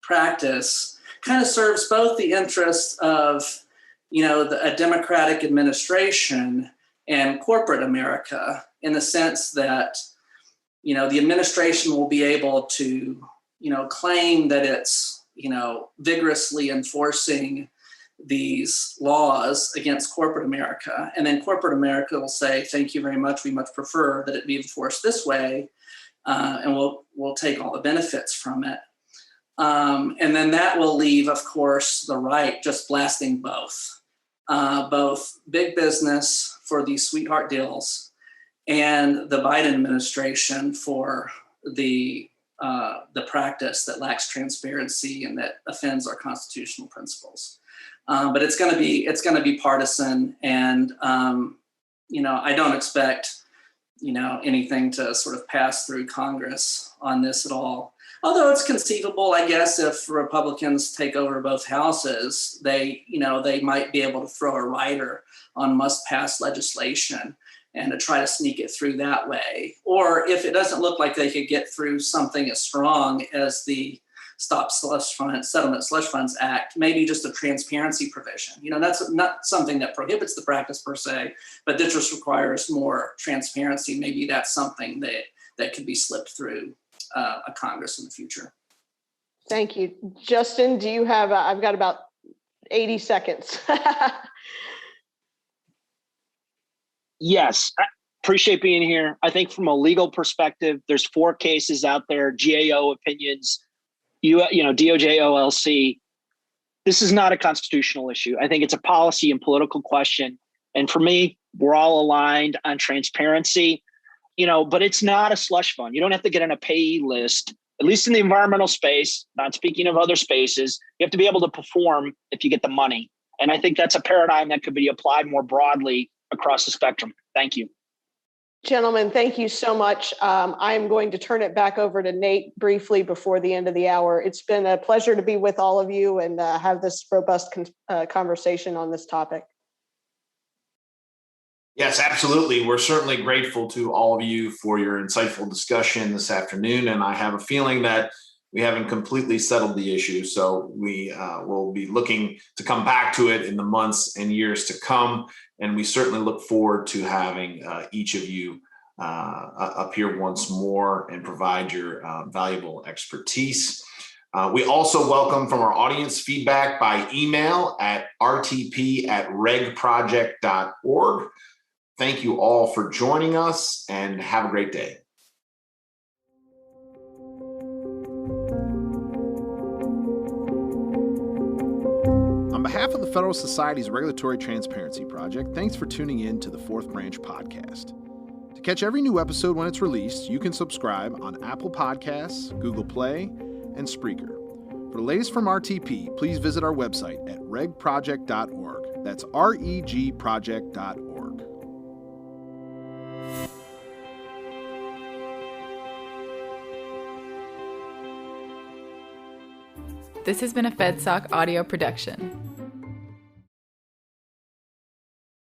practice kind of serves both the interests of a democratic administration and corporate America, in the sense that, the administration will be able to, claim that it's, vigorously enforcing these laws against corporate America. And then corporate America will say, thank you very much. We much prefer that it be enforced this way. And we'll take all the benefits from it. And then that will leave, of course, the right just blasting both big business for these sweetheart deals and the Biden administration for the practice that lacks transparency and that offends our constitutional principles. But it's going to be partisan, and I don't expect anything to sort of pass through Congress on this at all. Although it's conceivable, I guess, if Republicans take over both houses, they might be able to throw a rider on must-pass legislation and to try to sneak it through that way. Or if it doesn't look like they could get through something as strong as the Stop Slush Fund, Settlement Slush Funds Act, maybe just a transparency provision. That's not something that prohibits the practice per se, but that just requires more transparency. Maybe that's something that could be slipped through a Congress in the future. Thank you. Justin, do you have, I've got about 80 seconds. Yes, I appreciate being here. I think from a legal perspective, there's 4 cases out there, GAO opinions, DOJ, OLC. This is not a constitutional issue. I think it's a policy and political question. And for me, we're all aligned on transparency. But it's not a slush fund. You don't have to get on a payee list, at least in the environmental space, not speaking of other spaces. You have to be able to perform if you get the money. And I think that's a paradigm that could be applied more broadly across the spectrum. Thank you. Gentlemen, thank you so much. I'm going to turn it back over to Nate briefly before the end of the hour. It's been a pleasure to be with all of you and have this robust conversation on this topic. Yes, absolutely. We're certainly grateful to all of you for your insightful discussion this afternoon. And I have a feeling that we haven't completely settled the issue. So we will be looking to come back to it in the months and years to come. And we certainly look forward to having each of you up here once more and provide your valuable expertise. We also welcome from our audience feedback by email at rtp@regproject.org. Thank you all for joining us and have a great day. On behalf of the Federalist Society's Regulatory Transparency Project, thanks for tuning in to the Fourth Branch podcast. To catch every new episode when it's released, you can subscribe on Apple Podcasts, Google Play, and Spreaker. For the latest from RTP, please visit our website at regproject.org. That's regproject.org. This has been a FedSoc audio production.